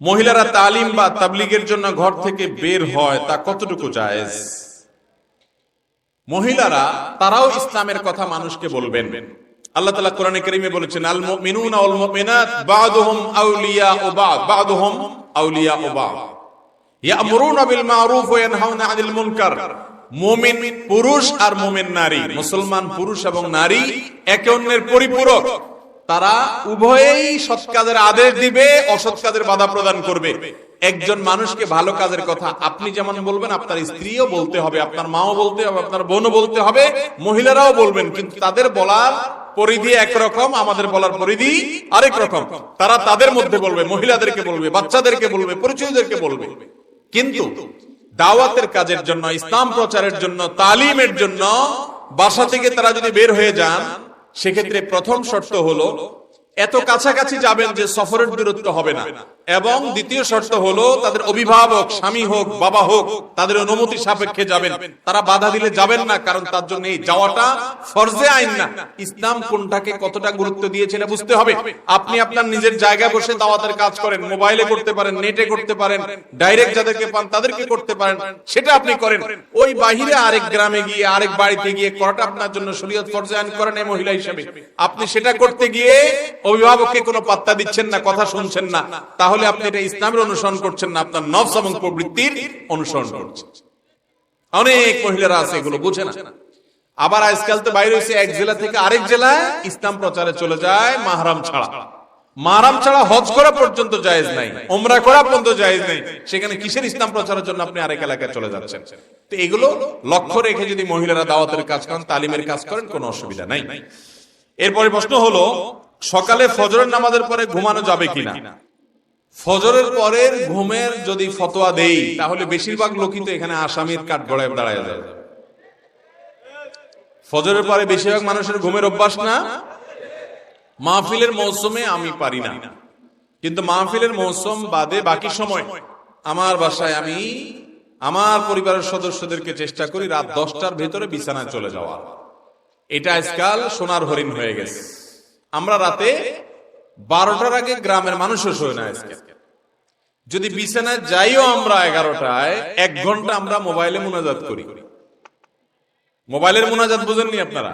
মহিলারা তালিম বা তাবলীগের জন্য ঘর থেকে বের হয় তা কতটুকু জায়েজ? মহিলারা তারাও ইসলামের কথা মানুষকে বলবেন। আল্লাহ তাআলা কোরআনে কারীমে বলেছেন, আল মুমিনুনা ওয়াল মুমিনাত বা'দুহুম আউলিয়াউ বা'দ বা'দুহুম আউলিয়াউ বা'দ ইয়া'মুরুনা বিল মা'রুফ ওয়া ইয়ানহাউনা আনিল মুনকার। মুমিন পুরুষ আর মুমিন নারী, মুসলমান পুরুষ এবং নারী একে অন্যের পরিপূরক। তারা উভয়েই সৎ কাজের আদেশ দিবে, অসৎ কাজের বাধা প্রদান করবে। একজন মানুষকে ভালো কাজের কথা আপনি যেমন বলবেন, আপনার স্ত্রীও বলতে হবে, আপনার মাও বলতে হবে, আপনার বোনও বলতে হবে, মহিলারাও বলবেন। কিন্তু তাদের বলার পরিধি একরকম, আমাদের বলার পরিধি আরেক রকম। তারা তাদের মধ্যে বলবে, মহিলাদেরকে বলবে, বাচ্চাদেরকে বলবে, পরিচয়দেরকে বলবে। কিন্তু দাওয়াতের কাজের জন্য, ইসলাম প্রচারের জন্য, তালিমের জন্য বাসা থেকে তারা যদি বের হয়ে যান, সেক্ষেত্রে প্রথম শর্ত হলো এত কাছাকাছি যাবেন যে সফরের দূরত্ব হবে না, এবং দ্বিতীয় শর্ত হলো তাদের অভিভাবক, স্বামী হোক বাবা হোক, তাদের অনুমতি সাপেক্ষে যাবেন। তারা বাধা দিলে যাবেন না, কারণ তার জন্য এই যাওয়াটা ফরজে আইন না। ইসলাম কোনটাকে কতটা গুরুত্ব দিয়েছে এটা বুঝতে হবে। আপনি আপনার নিজের জায়গায় বসে দাওয়াতের কাজ করেন, মোবাইলে করতে পারেন, নেটে করতে পারেন, ডাইরেক্ট যাদেরকে পান তাদেরকে করতে পারেন, সেটা আপনি করেন। ওই বাহিরে আরেক গ্রামে গিয়ে, আরেক বাড়িতে গিয়ে করাটা আপনার জন্য শরীয়ত ফরজে আইন করেন এই মহিলা হিসেবে। আপনি সেটা করতে গিয়ে অভিভাবককে কোনো পাত্তা দিচ্ছেন না, কথা শুনছেন না, তাহলে আপনি এটা ইসলামের অনুসরণ করছেন না, আপনার নফস এবং প্রবৃত্তির অনুসরণ করছেন। অনেক মহিলারা আছে এগুলো বুঝে না। আবার আজকাল তো বাইরে হয়েছে এক জেলা থেকে আরেক জেলায় ইসলাম প্রচারে চলে যায় মাহরাম ছাড়া। মাহরাম ছাড়া হজ করা পর্যন্ত জায়েজ নাই, উমরা করা পর্যন্ত জায়েজ নাই। সেখানে কিসের ইসলাম প্রচারের জন্য আপনি আরেক এলাকায় চলে যাচ্ছেন? তো এগুলো লক্ষ্য রেখে যদি মহিলারা দাওয়াতের কাজ করেন, তালিমের কাজ করেন, কোনো অসুবিধা নাই। এরপরে প্রশ্ন হলো, সকালে ফজরের নামাজের পরে ঘুমানো যাবে কিনা? ফজরের পরের ঘুমের যদি ফতোয়া দেই, তাহলে বেশিরভাগ লোকই তো এখানে আসামির কাঠগড়ায় দাঁড়ায় যায়। ফজরের পরে বেশিরভাগ মানুষের ঘুমের অভ্যাস না। মাহফিলের মৌসুমে আমি পারি না, কিন্তু মাহফিলের মৌসুম বাদে বাকি সময় আমার বাসায় আমি আমার পরিবারের সদস্যদেরকে চেষ্টা করি রাত 10টার ভেতরে বিছানায় চলে যাওয়া। এটা আজকাল সোনার হরিণ হয়ে গেছে। আমরা রাতে 12টার আগে গ্রামের মানুষও শোয় না। আজকে যদি বিছানায় যাইও আমরা 11টায়, 1 ঘন্টা আমরা মোবাইলে মুনাজাত করি। মোবাইলের মুনাজাত বুঝেননি আপনারা?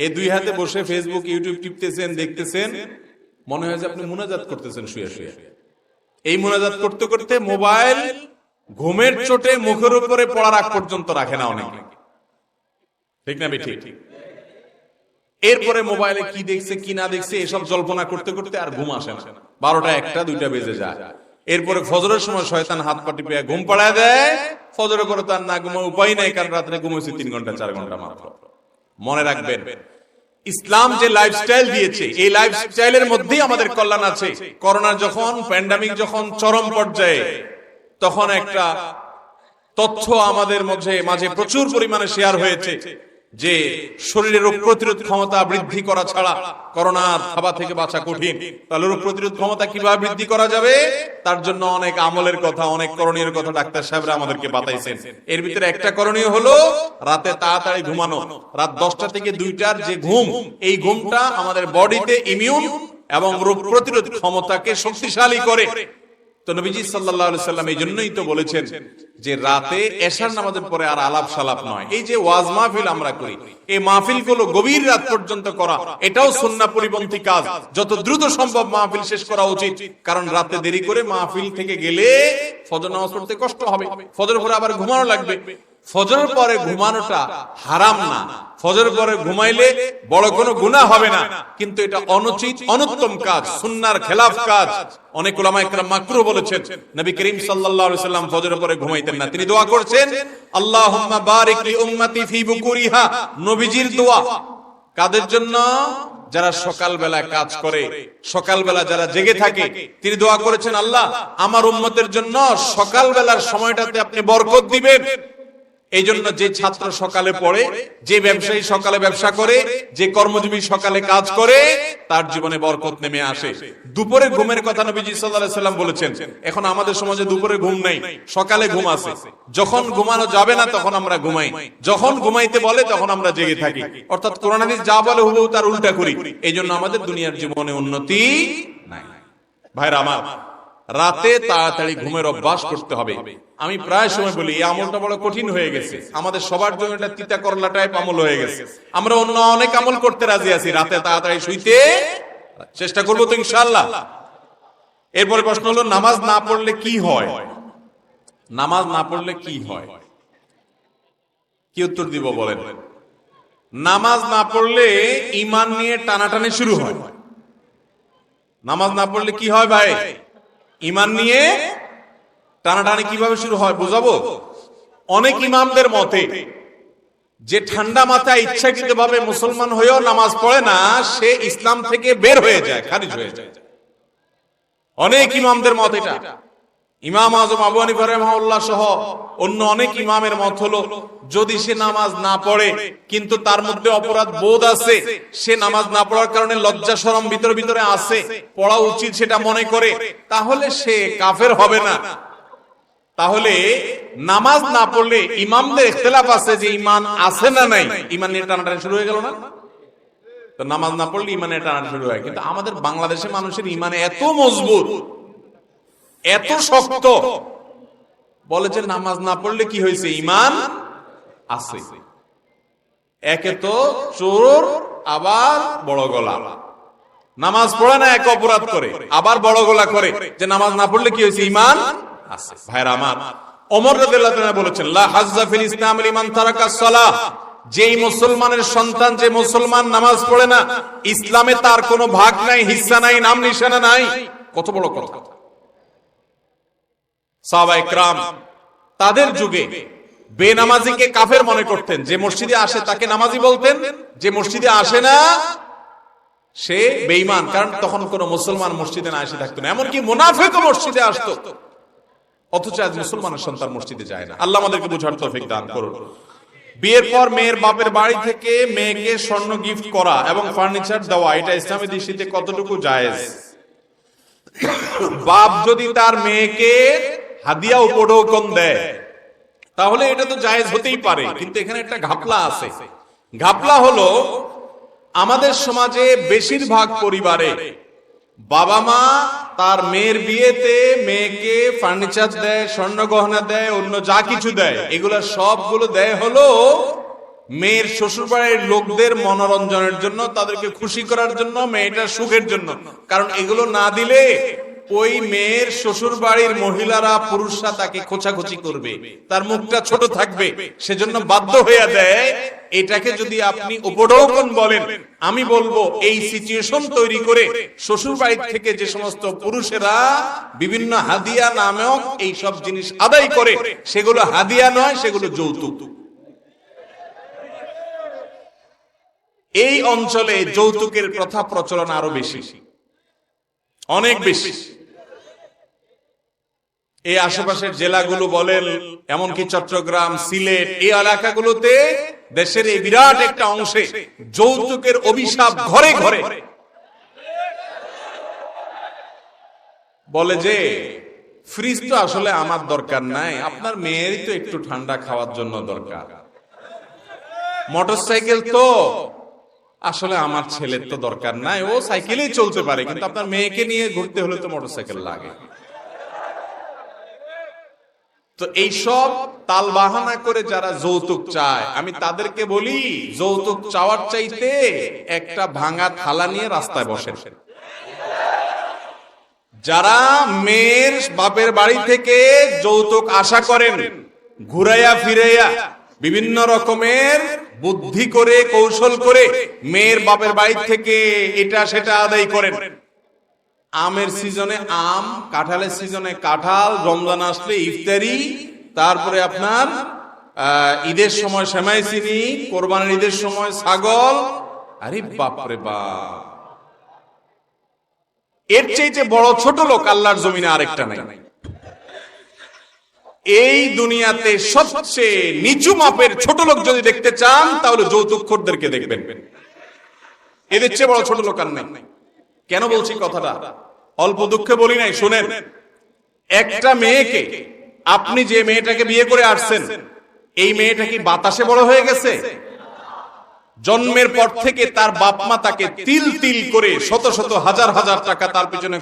এই দুই হাতে বসে ফেসবুক ইউটিউব টিপতেছেন, দেখতেছেন, মনে হয় যে আপনি মুনাজাত করতেছেন শুয়ে শুয়ে। এই মুনাজাত করতে করতে মোবাইল ঘুমের চোটে মুখের উপরে পড়ার আগ পর্যন্ত রাখে না অনেকে, ঠিক না বেঠিক? এরপরে মোবাইলে কি দেখছে কি না দেখছে এসব জল্পনা করতে করতে আর ঘুম আসে না। 12টা 1টা 2টা বেজে যায়। এরপরে ফজরের সময় শয়তান হাত পা টিপে ঘুম পাড়ায় দেয়। ফজরের পরে তার না ঘুমা উপায় নাই, কারণ রাত্রে ঘুমাইছে 3 ঘন্টা 4 ঘন্টা মাত্র। মনে রাখবেন, ইসলাম যে লাইফস্টাইল দিয়েছে, এই লাইফস্টাইলের মধ্যেই আমাদের কল্যাণ আছে। করোনা যখন, প্যান্ডামিক যখন চরম পর্যায়ে, তখন একটা তথ্য আমাদের মাঝে প্রচুর পরিমাণে শেয়ার হয়েছে যে শরীরের রোগ প্রতিরোধ ক্ষমতা বৃদ্ধি করা ছাড়া করোনার থাবা থেকে বাঁচা কঠিন। তাহলে রোগ প্রতিরোধ ক্ষমতা কিভাবে বৃদ্ধি করা যাবে, তার জন্য অনেক আমলের কথা, অনেক করণীয় কথা ডাক্তার সাহেবরা আমাদেরকে বাতাইছেন। এর ভিতরে একটা করণীয় হলো রাতে তাড়াতাড়ি ঘুমানো। রাত 10টা থেকে 2টার যে ঘুম, এই ঘুমটা আমাদের বডিতে ইমিউন এবং রোগ প্রতিরোধ ক্ষমতাকে শক্তিশালী করে। তো নবীজি সাল্লাল্লাহু আলাইহি সাল্লাম এই জন্যই তো বলেছেন যে রাতে এশার নামাজের পরে আর আলাপ সালাপ নয়। এই যে ওয়াজ মাহফিল আমরা করি, এই মাহফিলগুলো গভীর রাত পর্যন্ত করা, এটাও সুন্নাহ পরিপন্থী কাজ। যত দ্রুত সম্ভব মাহফিল শেষ করা উচিত, কারণ রাতে দেরি করে মাহফিল থেকে গেলে ফজর নামাজ পড়তে কষ্ট হবে, ফজর পরে আবার ঘুমানো লাগবে। ফজরের পরে ঘুমানোটা হারাম না, ফজরের পরে ঘুমাইলে বড় কোনো গুনাহ হবে না, কিন্তু এটা অনুচিত, অনুত্তম কাজ, সুন্নাহর খেলাফ কাজ। অনেক উলামা ইকরাম মাকরুহ বলেছেন। নবী করিম সাল্লাল্লাহু আলাইহি সাল্লাম ফজরের পরে ঘুমাইতেন না। তিনি দোয়া করছেন, আল্লাহুম্মা বারিক লি উম্মতি ফি বুকুরিহা। নবীজির দোয়া কাদের জন্য? যারা সকালবেলা কাজ করে, সকালবেলা যারা জেগে থাকে। তিনি দোয়া করেছেন, আল্লাহ আমার উম্মতের জন্য সকালবেলার সময়টাতে আপনি বরকত দিবেন। এই জন্য যে ছাত্র সকালে পড়ে, যে ব্যবসায়ী সকালে ব্যবসা করে, যে কর্মজীবী সকালে কাজ করে, তার জীবনে বরকত নেমে আসে। দুপুরে ঘুমের কথা নবীজি সাল্লাল্লাহু আলাইহি সাল্লাম বলেছেন। এখন আমাদের সমাজে দুপুরে ঘুম নেই, সকালে ঘুম আছে। যখন ঘুমানো যাবে না তখন আমরা ঘুমাই, যখন ঘুমাইতে বলে তখন আমরা জেগে থাকি। অর্থাৎ কোরআন হাদিস যা বলে হুবহু তার উল্টা করি। এই জন্য আমাদের দুনিয়ার জীবনে উন্নতি নাই। ভাইরা আমার, রাতে তাড়াতাড়ি ঘুমের অভ্যাস করতে হবে। আমি প্রায় সময় বলি এই আমলটা বড় কঠিন হয়ে গেছে, আমাদের সবার জন্য এটা তিতা করলা টাইপ আমল হয়ে গেছে। আমরা অন্য অনেক আমল করতে রাজি আছি, রাতে তাড়াতাড়ি শুইতে চেষ্টা করবো তো ইনশাআল্লাহ। এরপরে প্রশ্ন হলো নামাজ না পড়লে কি হয়? নামাজ না পড়লে কি হয়, কি উত্তর দিব বলেন? নামাজ না পড়লে ঈমান নিয়ে টানাটানি শুরু হয়। নামাজ না পড়লে কি হয় ভাই? ঈমান নিয়ে টানাটানি কিভাবে শুরু হয় বুঝাবো। অনেক ইমামদের মতে যে ঠান্ডা মাথায় ইচ্ছাকৃতভাবে মুসলমান হয়েও নামাজ পড়ে না, সে ইসলাম থেকে বের হয়ে যায়, খারিজ হয়ে যায়। অনেক ইমামদের মত এটা। ইমাম আজম আবু হানিফা রাহিমাহুল্লাহ সহ অন্য অনেক ইমামের মত হলো, যদি সে নামাজ না পড়ে কিন্তু তার মধ্যে অপরাধ বোধ আছে, সে নামাজ না পড়ার কারণে লজ্জা শরম ভিতরে ভিতরে আছে, পড়া উচিত সেটা মনে করে, তাহলে সে কাফের হবে না। তাহলে নামাজ না পড়লে ইমামদের ইখতিলাফ আছে যে ঈমান আছে না নাই, ঈমান নিয়ে টানাটানি শুরু হয়ে গেল না? তো নামাজ না পড়লে ঈমান নিয়ে টানাটানি শুরু হয়। কিন্তু আমাদের বাংলাদেশের মানুষের ঈমান এত মজবুত, এত শক্ত, বলে যে নামাজ না পড়লে কি হয়েছে, ঈমান আছে। একে তো চোর, আবার বড় গলা, নামাজ পড়ে না এক অপরাধ করে, আবার বড় গলা করে যে নামাজ না পড়লে কি হয়েছে, ঈমান আছে। ভাইরা আমার, ওমর রাদিয়াল্লাহু তাআলা বলেছেন লা হাজ্জা ফিল ইসলাম লিমান তারাকাস সালাহ, যেই মুসলমানের সন্তান, যে মুসলমান নামাজ পড়ে না, ইসলামে তার কোনো ভাগ নাই, হিস্সা নাই, নাম নিশানা নাই। কত বড় কথা। সাহাবায়ে কেরাম তাদের যুগে বেনামাজিকে কাফের মনে করতেন, যে মসজিদে আসে তাকে নামাজি বলতেন, যে মসজিদে আসে না সে বেঈমান, কারণ তখন কোন মুসলমান মসজিদে না এসে থাকতো না, এমনকি মুনাফিকও মসজিদে আসতো। অথচ আজ মুসলমানের সন্তান মসজিদে যায় না। আল্লাহ আমাদেরকে বুঝার তৌফিক দান করুন। বিয়ের পর মেয়ের বাপের বাড়ি থেকে মেয়েকে স্বর্ণ গিফট করা এবং ফার্নিচার দেওয়া, এটা ইসলামী দৃষ্টিতে কতটুকু জায়েজ? বাপ যদি তার মেয়েকে হাদিয়া উপঢৌকন দেয় তাহলে এটা তো জায়েজ হতেই পারে, কিন্তু এখানে একটা ঘাপলা আছে। ঘাপলা হলো, আমাদের সমাজে বেশিরভাগ পরিবারে বাবা মা তার মেয়ের বিয়েতে মেয়েকে ফার্নিচার দেয়, স্বর্ণ গহনা দেয়, অন্য যা কিছু দেয়, এগুলো সবগুলো দেয় হলো মেয়ের শ্বশুরবাড়ির লোকদের মনোরঞ্জনের জন্য, তাদেরকে খুশি করার জন্য, মেয়েটার সুখের জন্য। কারণ এগুলো না দিলে ওই মেয়ের শ্বশুর বাড়ির মহিলারা, পুরুষরা তাকে খোঁচাখুচি করবে, তার মুখটা ছোট থাকবে, সেজন্য বাধ্য হয়ে দেয়। এটাকে যদি আপনি উপঢৌকন বলেন, আমি বলবো এই সিচুয়েশন তৈরি করে শ্বশুর বাড়ি থেকে যে সমস্ত পুরুষেরা বিভিন্ন হাদিয়া নামক এই সব জিনিস আদায় করে, সেগুলো হাদিয়া নয়, সেগুলো যৌতুক। এই অঞ্চলে যৌতুকের প্রথা প্রচলন আরো বেশি, অনেক বেশি। এই আশেপাশের জেলাগুলো বলেন, এমনকি চট্টগ্রাম, সিলেট, এই এলাকাগুলোতে দেশের এই বিরাট একটা অংশে যৌতুকের অভিশাপ ঘরে ঘরে। বলে যে ফ্রিজ তো আসলে আমার দরকার নাই, আপনার মেয়েরই তো একটু ঠান্ডা খাওয়ার জন্য দরকার। মোটরসাইকেল তো আসলে আমার ছেলের তো দরকার নাই, ও সাইকেলেই চলতে পারে, কিন্তু আপনার মেয়েকে নিয়ে ঘুরতে হলে তো মোটরসাইকেল লাগে। তো এইসব তাল বাহানা করে যারা যৌতুক চায়, আমি তাদেরকে বলি যৌতুক চাওয়ার চাইতে একটা ভাঙা থালা নিয়ে রাস্তায় বসেন। যারা মেয়ের বাপের বাড়ি থেকে যৌতুক আশা করেন, ঘুরাইয়া ফিরাইয়া বিভিন্ন রকমের বুদ্ধি করে, কৌশল করে মেয়ের বাপের বাড়ি থেকে এটা সেটা আদায় করেন। আমের সিজনে আম, কাঁঠালের সিজনে কাঁঠাল, রমজান আসলে ইফতারি, তারপরে আপনার ঈদের সময় সেমাই চিনি, কোরবানির ঈদের সময় ছাগল। আরে বাপরে বাপ, এর চাইতে বড় ছোট লোক আল্লাহর জমিনে আরেকটা নাই। এই দুনিয়াতে সবচেয়ে নিচু মাপের ছোট লোক যদি দেখতে চান তাহলে যৌতুকখোরদেরকে দেখবেন, এদের চেয়ে বড় ছোট লোক আর নাই। কেন বলছি কথাটা? অল্প দুঃখে বলি নাই, শুনেন। একটা মেয়েকে, আপনি যে মেয়েটাকে বিয়ে করে আসছেন, এই মেয়েটা কি বাতাসে বড় হয়ে গেছে? জন্মের পর থেকে তার বাপ মা তাকে তিল তিল করে শত শত হাজার হাজার টাকা তার পিছনে